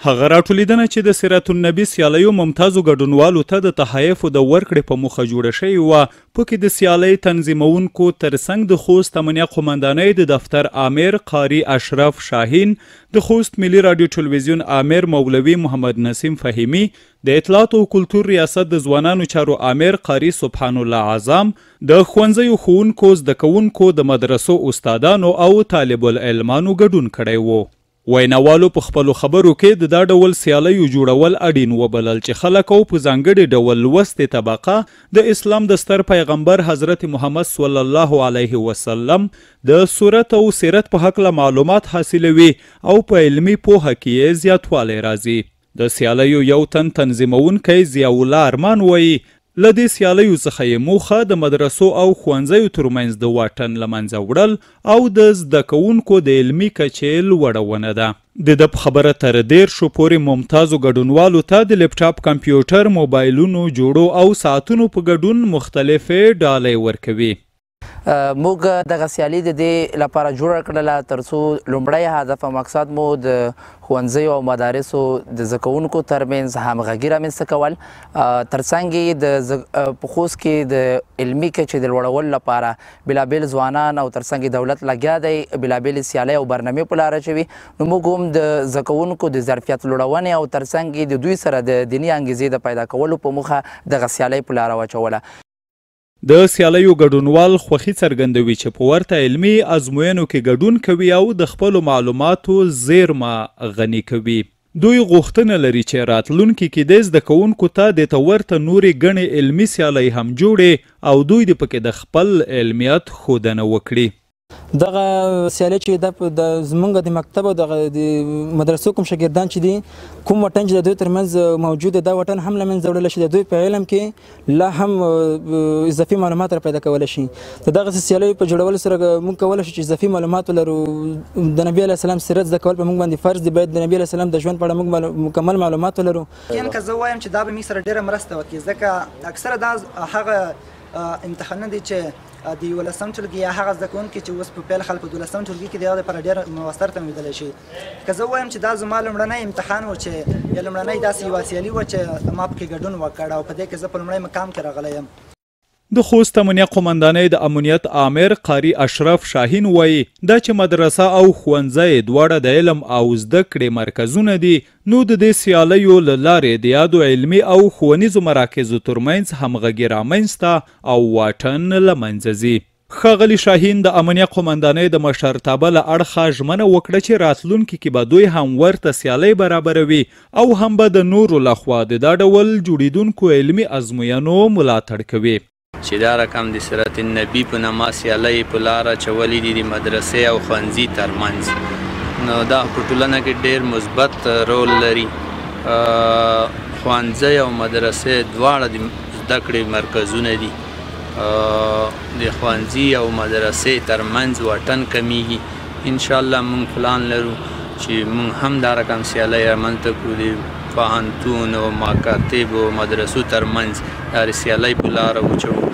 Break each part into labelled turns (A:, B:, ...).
A: هغه راټولیدنه چې د سیرت النبي سیالیو ممتازو ګډونوالو ته د تحایفو د ورکړې په موخه جوړه شوې وه. پکې د سیالۍ تنظیمونکو ترڅنګ د خوست امنیه قومندانۍ د دفتر آمر قاری اشرف شاهین، د خوست ملي راډیو ټلویزیون آمر مولوي محمد نسیم فهیمی، د اطلاعات او کلتور ریاست د ځوانانو چارو آمر قاری سبحان الله اعظم، د ښوونځیو ښوونکو، زده کوونکو، د مدرسو استادانو او طالب العلمانو ګډون کړی و. ویناوالو په خپلو خبرو کې د دا ډول سیالیو جوړول اړین وبلل چې خلک او په ځانګړي ډول لوستې طبقه د اسلام د ستر پیغمبر حضرت محمد صلی الله علیه وسلم د سورت او سیرت په هکله معلومات حاصلوي او په علمي پوهه کې یې زیاتوالی راځي. د سیالیو یو تنظیمونکی ضیاءالله ارمان وایي له دې سیالیو څخه یې موخه د مدرسو او ښوونځیو ترمنځ د واټن له منځه وړل او د زده کوونکو د علمي کچې لوړونه ده. د ده په خبره تر 10 پورې ممتازو ګډونوالو ته د لپټاپ، کمپیوټر، موبایلونو جوړو او ساعتونو په ګډون مختلفې ډالۍ ورکوي.
B: موږ دغه سیالي د دې لپاره جوړه کړله تر څو لومړی هدف او مقصد مو د ښوونځیو او مدارسو د زده کوونکو ترمنځ همغږي رامنځته کول، ترڅنګ یې په خوست کې د علمي کچې د لوړولو لپاره بېلابېل ځوانان او ترڅنګ دولت لګیا دی بېلابېلې سیالۍ او برنامې په لاره اچوي. نو موږ هم د زده کوونکو د ظرفیت لوړونې او ترڅنګ یې د دوی سره د دیني انګیزې د پیدا کولو په موخه دغه سیالۍ په لاره واچوله.
A: د سیالیو ګډونوال خوښي څرګندوي چې په ورته علمي ازموینو کې ګډون کوي او د خپلو معلوماتو زیرمه غني کوي. دوی غوښتنه لري چې راتلونکي کې د زده کوونکو ته د ورته نورې ګڼې علمي سیالۍ هم جوړې او دوی د پکې د خپل علمیت ښودنه وکړي.
C: دغه سیالۍ چې د زمونږ د مکتب او د مدرسو کوم شاګردان چې دي کوم وطن چې د دوی ترمنځ موجود دا وطن هم له منځه وړلی شي، د دوی په علم کې لا هم اضافي معلومات را پیدا کولی شي. د دغسې سیالیو په جوړولو سره موږ کولی شو چې اضافي معلومات ولرو. د نبي علیه السلام سیرت زده کول په موږ باندې فرض دي، باید د نبي علیه السلام د ژوند په اړه موږ مکمل معلومات ولرو.
D: که زه وایم چې دا به موږ سره ډېره مرسته وکړي، ځکه اکثره دا هغه امتحانونه دي چې د 11 ټولګي یا هغه زده کوونکي چې اوس په پیل خل په 12 ټولګي کې د هغه لپاره ډېر مؤثر تمویدلی شي. که زه وایم چې دا زما لومړنی امتحان و چې یا لومړنی داسې یوه سیالي وه چې ما پکې ګډون وکړ او په دې کې زه په لومړی مقام کې راغلی یم.
A: د خوست امنیه قومندانۍ د امنیت آمر قاری اشرف شاهین وایي دا چې مدرسه او ښوونځی دواړه د علم او زده کړې مرکزونه دي، نو د دې سیالیو له لارې د یادو علمي او ښوونیزو مراکزو ترمنځ همغږي رامنځته او واټن له منځه ځي. ښاغلي شاهین د امنیه قومندانۍ د مشرتابه له اړخه ژمنه وکړه چې راتلونکي کې به دوی هم ورته سیالۍ برابروي او هم به د نورو لخوا د دا ډول جوړیدونکو علمي ازموینو ملاتړ کوي.
E: چې دا رقم د سیرت النبي په نامه سیالۍ په لاره اچولي دي د مدرسې او ښوونځي ترمنځ، نو دا په ټولنه کې ډېر مثبت رول لري. ښوونځی او مدرسې دواړه د زده کړې مرکزونه دي. د ښوونځي او مدرسې ترمنځ واټن کمیږي. انشاءالله موږ پلان لرو چې موږ هم دا رقم سیالۍ رامنځته کړو د پوهنتون او مکاتب او مدرسو ترمنځ دا سیالۍ په لاره وچوو.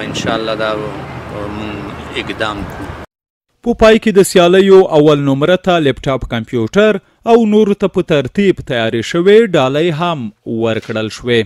E: انشاءالله دا موږ اقدام کوو.
A: په پای کې د سیالیو اول نمره ته لپټاپ، کمپیوټر او نورو ته په ترتیب تیارې شوې ډالۍ هم ورکړل شوې.